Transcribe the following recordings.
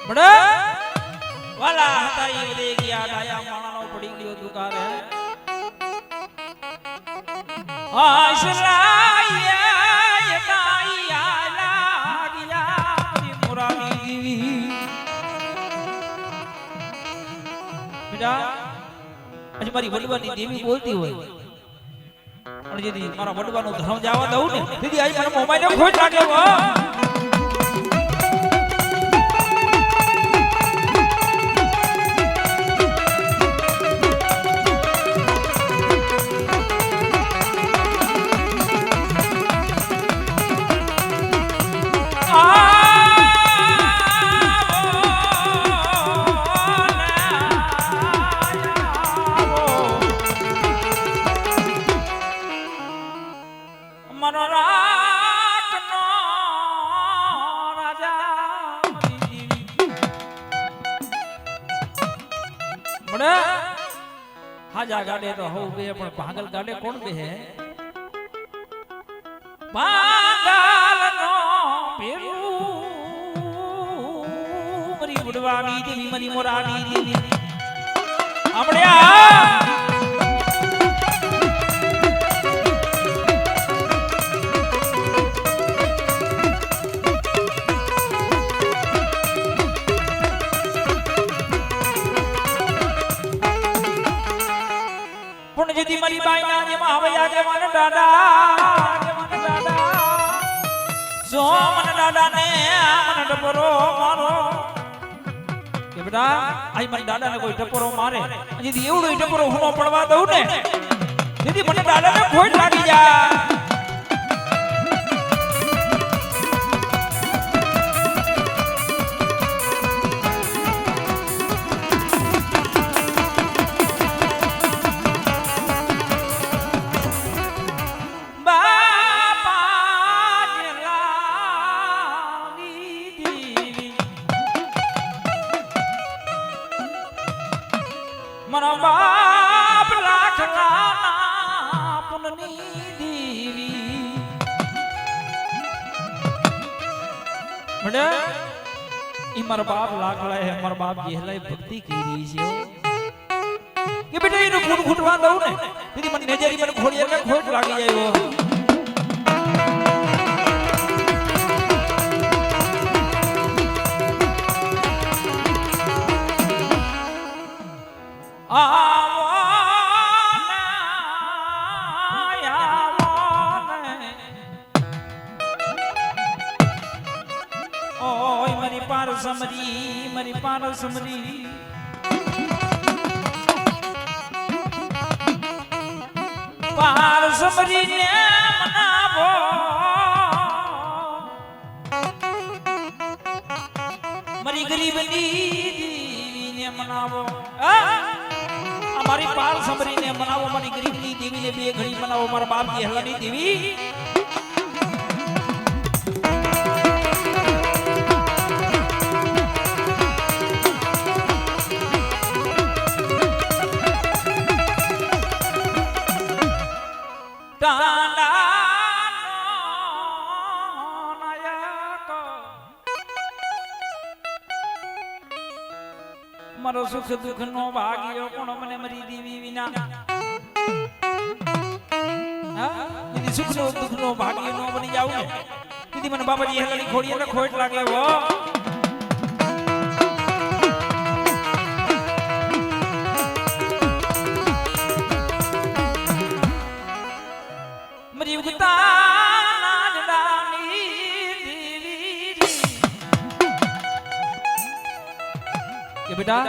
બડે વાલા હતા ઈ વડે ગયા ડાયા માણાનો પડી ગયો દુકારે આશલાયા યતાયા લાગિયા મારી મોરાની દીવી બેટા આજે મારી વડવાની દેવી બોલતી હોય પણ જેથી મારા વડવાનો ધર્મ જવા દઉં ને દીદી આઈ મને મોબાઈલ ને ખોટ લાગે હો હાજા ગાડે તો હો બે પણ ભાગલ ગાડે કોણ બે હે ભાગલ નો પેરું મરી બુડવાની દેવી મરી મોરાની દેવી આપણે જેથી મારી બાઈના જેમાં હવૈયા જે મને દાદા સો મને દાદા ને મને ટપરો મારો કે બેટા આઈ મારી દાદા ને કોઈ ટપરો મારે જેથી એવડો ટપરો હુનો પડવા દઉં ને જેથી મને દાદા ને ખોટ લાગી જાય મારા બાપ લાખના પુનની દેવી બડે ઈ મારા બાપ લાખલા હે મારા બાપ જેહલાય ભક્તિ કરી છે કે બેટા એનું ખૂન ખૂટવા દઉં ને દીદી મને નજરી મને ખોડી એટલે ખોટ લાગી જાય મરી પારસમરી પારસમરી ને મનાવો મરી ગરીબની દેવી ને મનાવો અમારી પારસમરી ને મનાવો મારી ગરીબની દેવી ને બે ઘડી મનાવો મારા બાપ ની હલાની દેવી મારો સુખ દુઃખ નો ભાગ્યો કોણ મને મરી દેવી વિના દીદી સુખ નો દુઃખ નો ભાગ્ય નો બની જાવ ને દીદી મને બાબાજી હેલાની ખોડી એટલે ખોટ લાગે હો મરી ઉગતા કે બેટા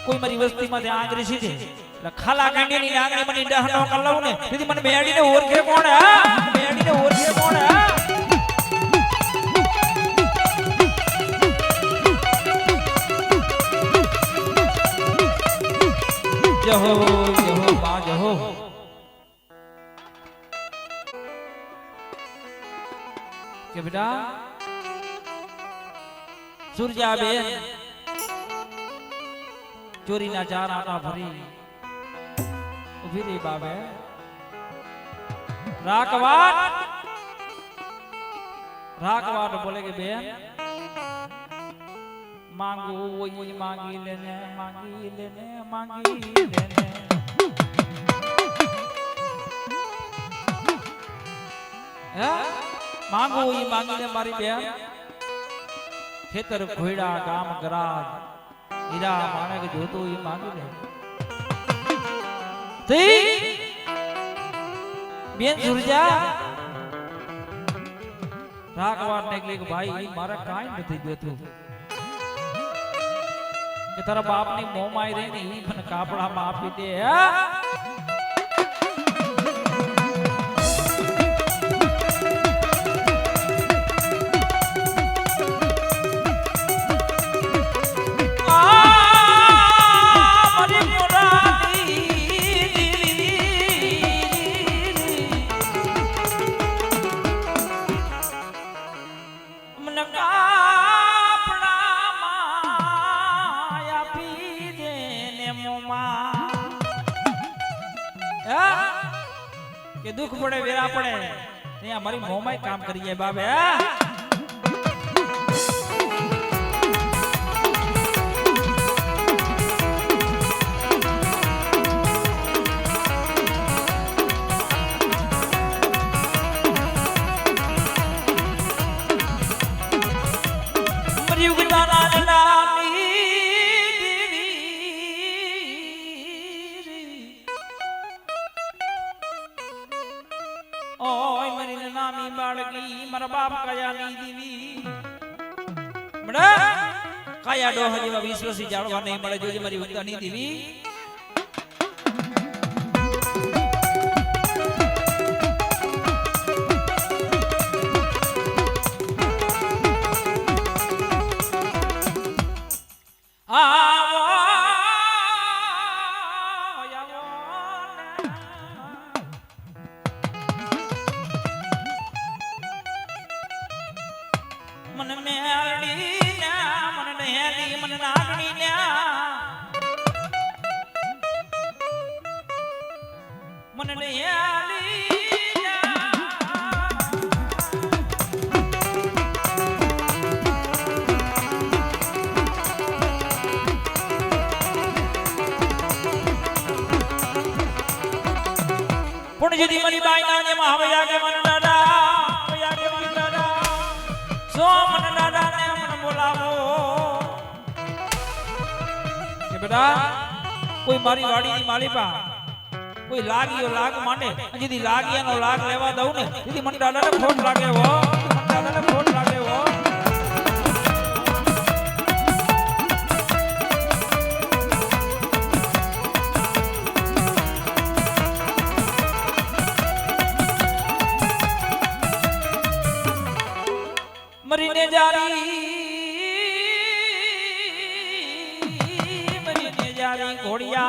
કોઈ મારી વસ્તી માંથી આંગરી સીધે એટલે ખાલા કાંડીની આંગળી મને ડહનો કલાવ ને દીદી મને બેડીને ઓરખે કોણ હા બેડીને ઓરખે કોણ હા જહો બા જહો કે બેટા સુરજા બેન ચોરી ના ચાર આટા ભરી ઉભી રહી બાબે राकवाट बोले के बेन માંગવું હોય માંગી લેને માંગી લેને માંગી લેને હે માંગવું હોય માંગી લે મારી બેન ખેતર ઘોડા ગામ ગરાજ હીરા માણેક જોતો એ માંગી લે બેન સુરજા રાખવા નીકળી કે ભાઈ મારે કાંઈ નથી દેતું કે તારા બાપની મોંમાં રહી ને ઈ મને કાપડામાં આપી દે કે દુખ પડે વેરા પડે ત્યાં મારી મોંમાં કામ કરી જાય બાબે ઓય મરી નામી બાળકી મારા બાપ કયાની દીવી બડા કયા ડોહ જેવા વિશ્વાસી જાણવા નહીં મળે જોજે મારી વંદાની દીવી मन मेलडी ना मन नहेली मन नागणी ना मन नहेली पुण्य यदि मरी बाई ना ने महावया के मन दादा सो मन दादा ने मन बोलावो કે બેટા કોઈ મારી વાડીની માલિપા કોઈ લાગીયો લાગ માંડે જેથી લાગિયાનો લાગ લેવા દઉં ને જેથી મને દાદાને ખોટ લાગે હો મને દાદાને ખોટ લાગે હો मरीने जारी घोड़िया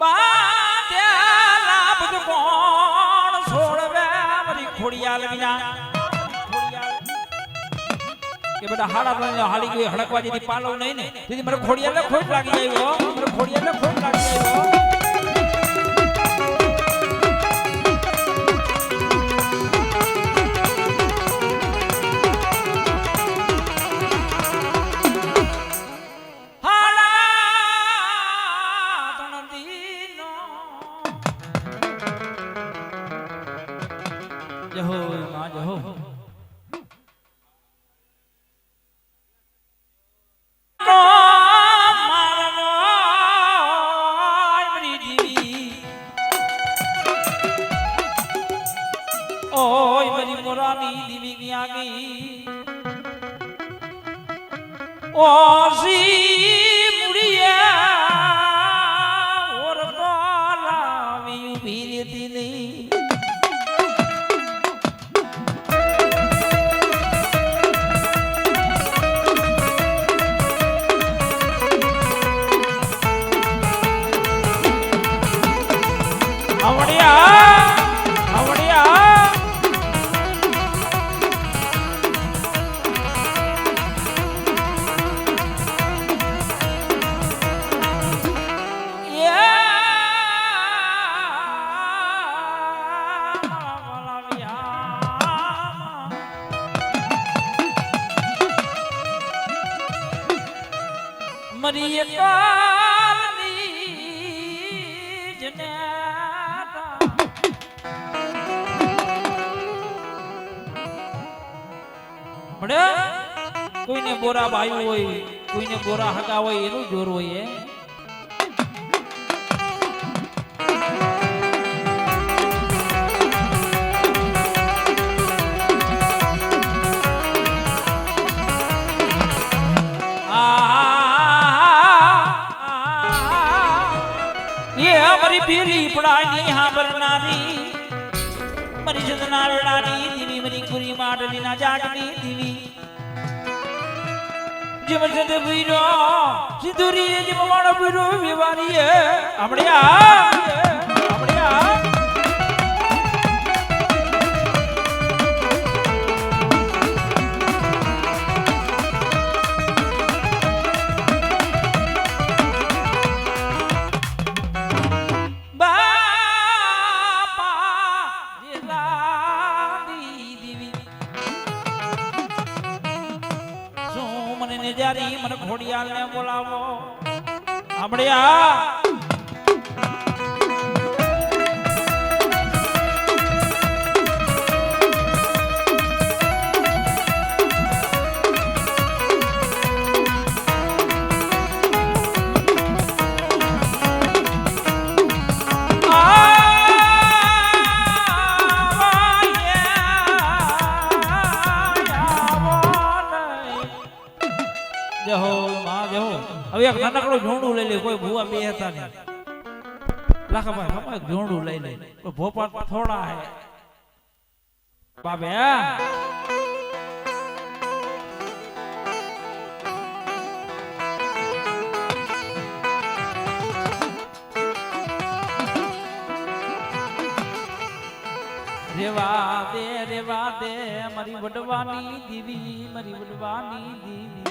बाध्या लाभ तो कौन छोड़वे मरी घोड़िया लगिना के बेटा हाड़ा हाली कोई हड़कवा जी पालो नहीं ने दीदी मेरे घोड़िया ले खोट लागी जाई हो मेरे घोड़िया ले खोट लागी जाई हो जहो मां जहो ओय मेरी मोरानी दीवी की आ गई ओ सी मुड़िया और बाला भी लेती नहीं आवड़िया आवड़िया મરી એકાલની જનેતા મળે કોઈને બોરા ભાઈ હોય કોઈને બોરા હગા હોય એનું જોર હોય પીરી પડાની હા બરનારી મરી જદના વેડાની દીવી મરી કુરી માટની ના જાગની દીવી જીવ જદ ભીરો સિંદુરી જીવ માણો ભીરો વિવારી આપણે મને ઘોડિયાલ ને બોલાવો આપણે હવે એક નાનકડું ઝોંડું લઈ લે કોઈ ભૂવા બે હતા ને લાખા ભાઈ ઝોંડું લઈ લે ભોપાલ થોડા હે બાબે રેવા દે મારી વડવાની દીવી મારી વડવાની દીવી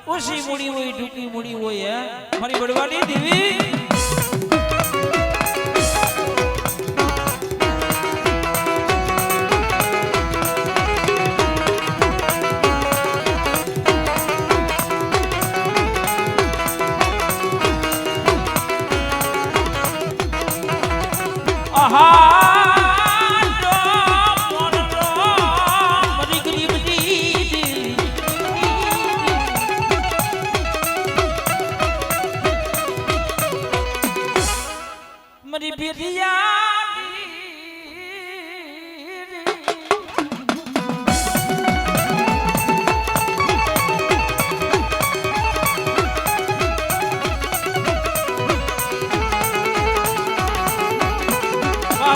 ઓછી મૂડી હોય ટૂંકી મૂડી હોય મારી બળવાની દેવી મરી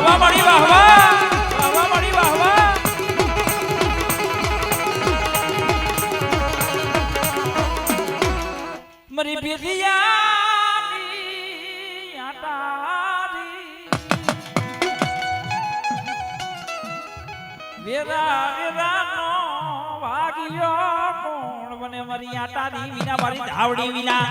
વાહ મળી વાહ મળી વાહ મરી ભેરિયાની આટારી વેરા નો વાગ્યો કોણ બને મરી આટારી વિના મારી ધાવડી વિના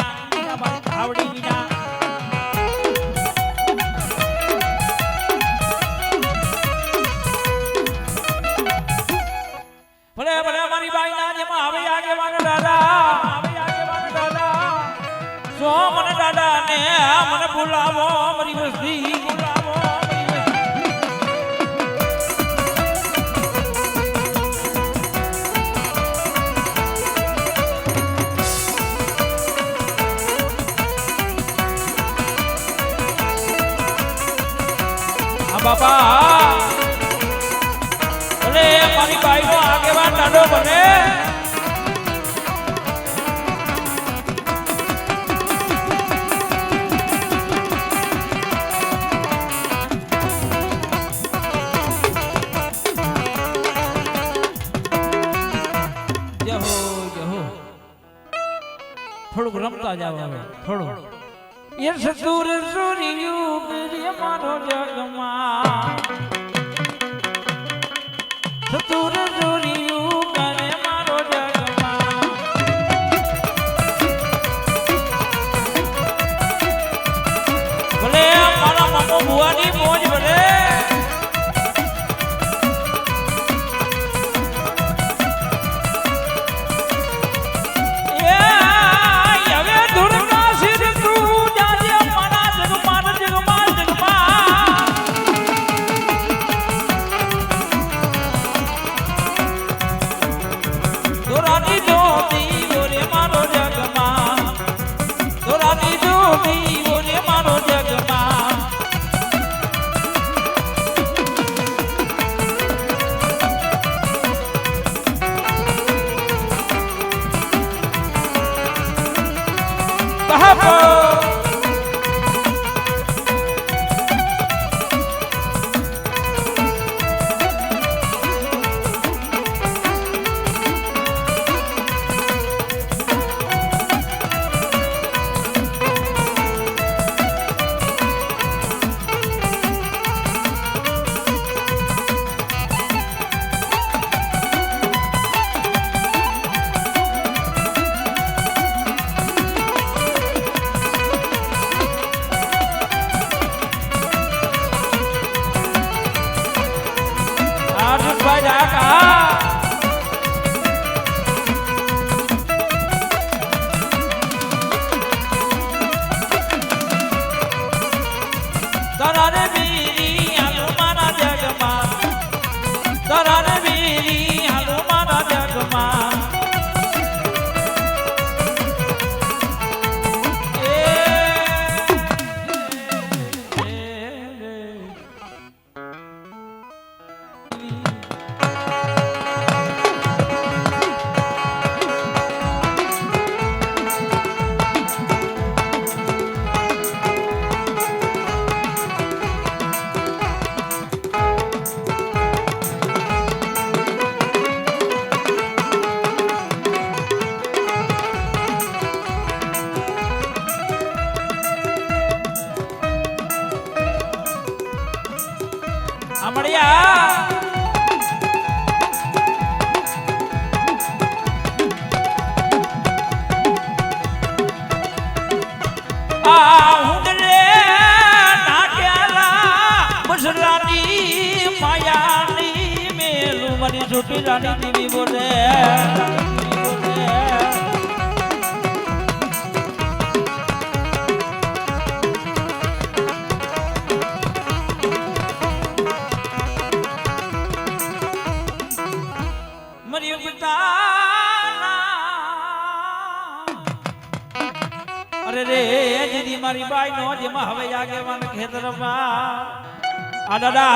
ભલે મારી બાઈ ના જેમાં હવે આગેવાન દાદા સો મને દાદા ને મને બોલાવો મારી વસ્તી બોલાવો બાપા ભલે મારી બાઈ નો આગેવાન દાદો બને બોલતા જાવ હવે થોડું એ સતુર સૂર્યુગ રે મારો જગમાં સતુર સૂર્યુગ રે મારો જગમાં ભલે મારા મામો ભુવાની મોજ ભલે छोटी रानी देवी बोले मरी अरे रे दीदी मारी बाई नो जेमा हवे आगे वन खेतर आ दादा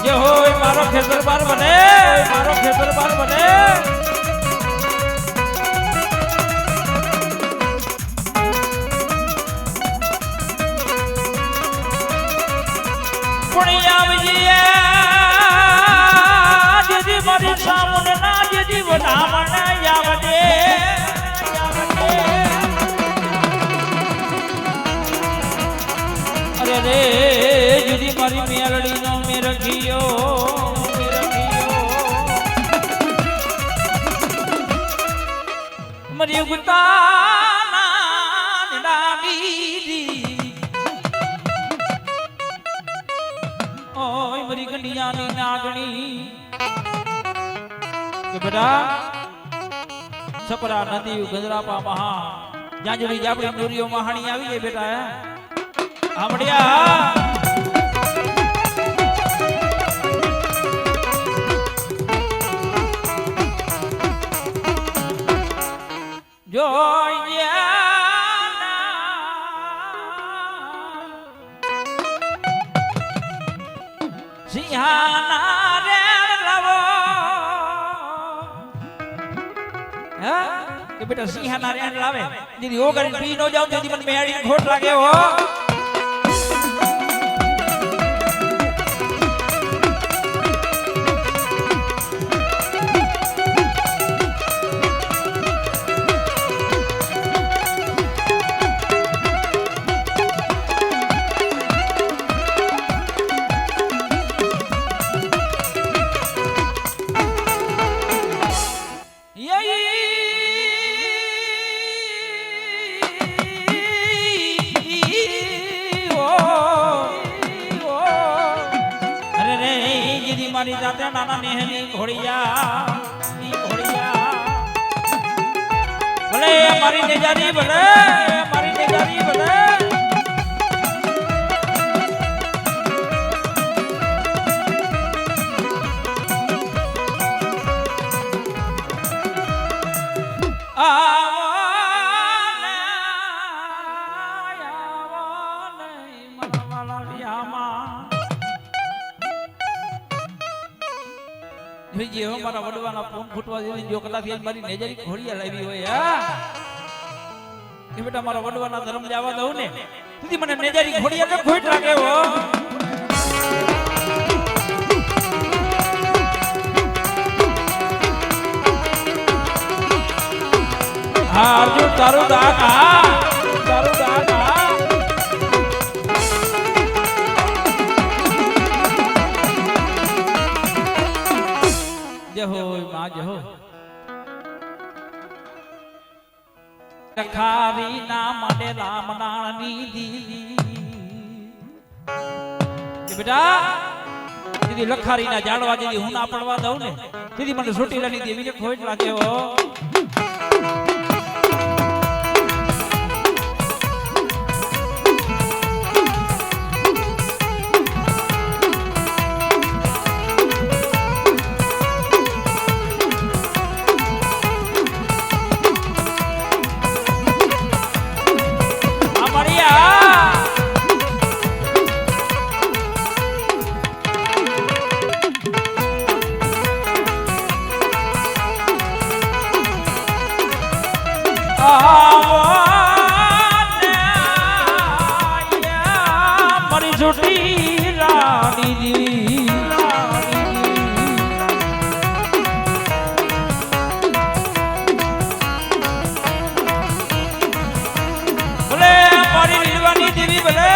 જે હોય મારો ખેતર બાર બને મારો ખેતર બાર બને પુણ્યાવજીએ જેદી મારી સામુને ના જેદી વધામણે આવજે અરે રે જેદી મારી મેલડી નો રખિયો મરી ગુતાના નાગીરી ઓય મરી ગંડિયાની નાગણી કે બેટા સપરા નદી ગજરાપા મહા જ્યાં જોડી આપણી નોરીઓ મહાણી આવી ગઈ બેટા આમડિયા સિંહાના રે લાવો કે બેટા સિંહાના રે લાવે દીદી ઓ કરીને પી નો જાવ દીદી મને મેળી ખોટ લાગે હો નાતે નાના નેહની ઘોડિયા ઈ ઘોડિયા ભલે મારી નેજારી ભલે મારી નેજારી ભલે જે મારા વડવાના ફોન ફૂટવા જેવી જો કદાચ મારી નેજારી ઘોડિયા લાવી હોય કે બેટા મારા વડવાના ધર્મ જવા દઉં ને સુધી મને નેજારી ઘોડિયા તો ખોટ લાગે હો હા અર્જુન તારું દાગ તારું દાગ જહો ખારી ના માટે રામનાની દીદી બેટા દીદી લખારી ના જાડવા દીદી હું ના પડવા દઉં ને દીદી મને સોટીલાની દેવી ને ખોટ લાગે હો મારી છોટી રાણી ભલે મારી રીવાની દેવી ભલે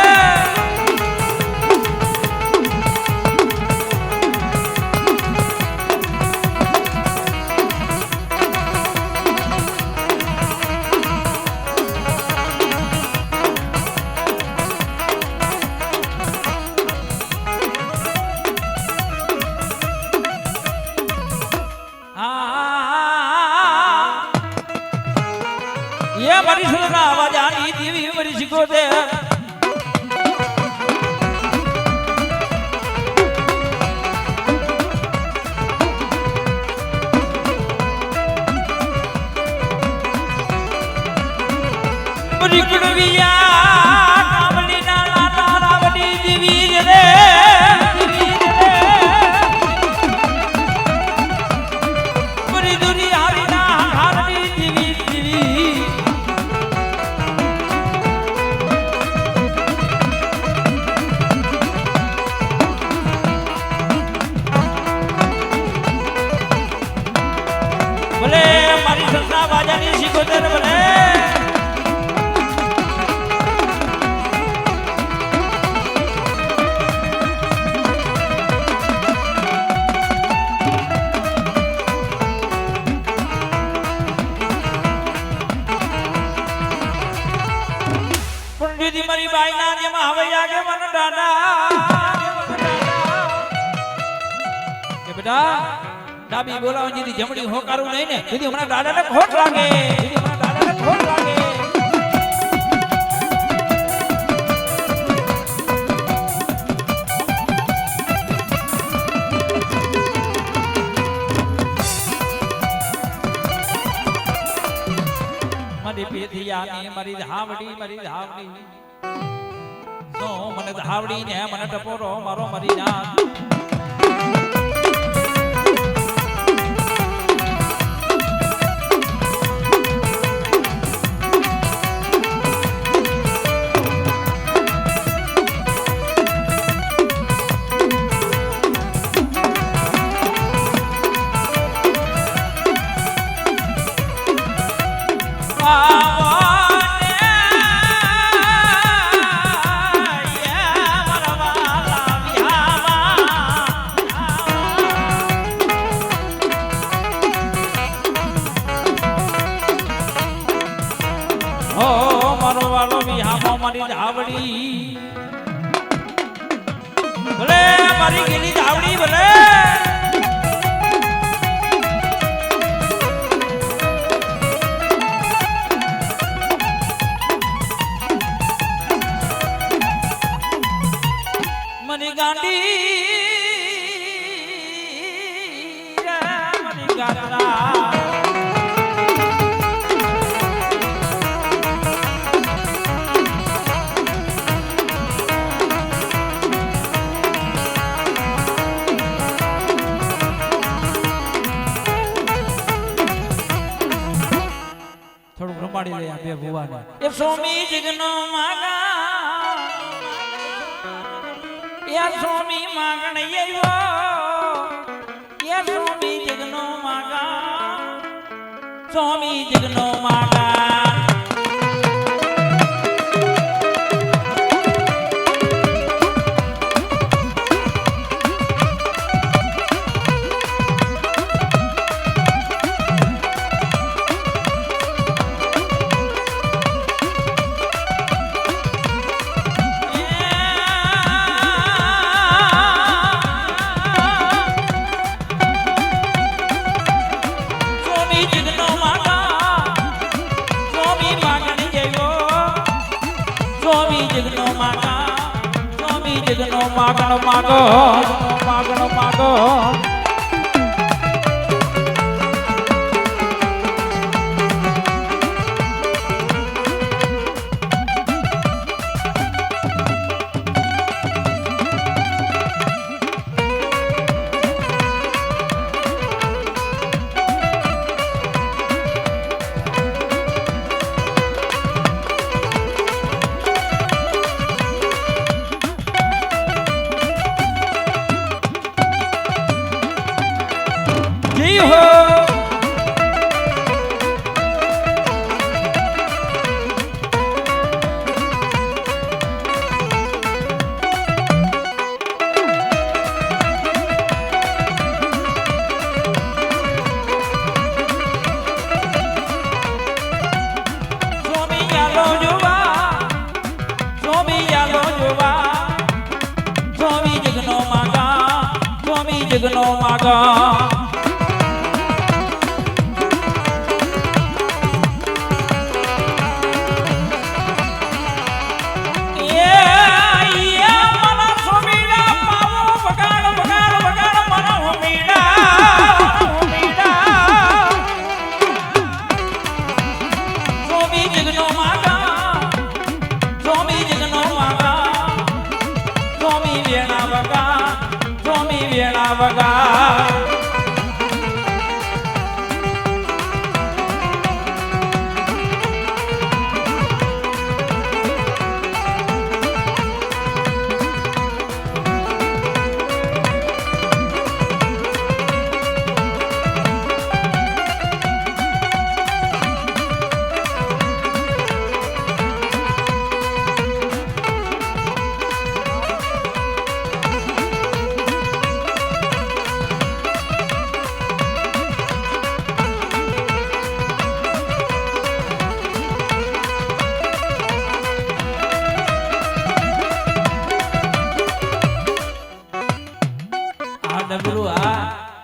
મારી સુરના આવાજ આની દેવી મારી શીખોતે મારી કુડવિયા કામલી ના નાના રાવડી દેવી રે મારી દુરી આવી ના હારની દેવી ભલે મારી સંસ્થા બાજાની શીખોતર ભલે પુંડી મારી બાઈ ના જેમાં હવે જાગે મન દાદા કે બેટા ડાબી બોલાવવાની દીદી જમણી હોકારું નહીં ને દીદી હમણાં દાદાને ખોટ લાગે દીદી હમણાં દાદાને ખોટ લાગે મારી પેથિયાની મારી ધાવડી સો મને ધાવડી ને મને ટપોરો મારો મરી ના મારી ધાવડી ભલે મારી ગેલી ધાવડી ભલે ગાતા થોડુંક રમાડી રહ્યા બે ભુવાને એ સ્વામી જગનો માગા એ સ્વામી માગણ આવ્યો એ સ્વામી જગનો માગા સ્વામી જગનો માગા જગનો માગણ માગો માગણ માગો જય હો જગનો માગા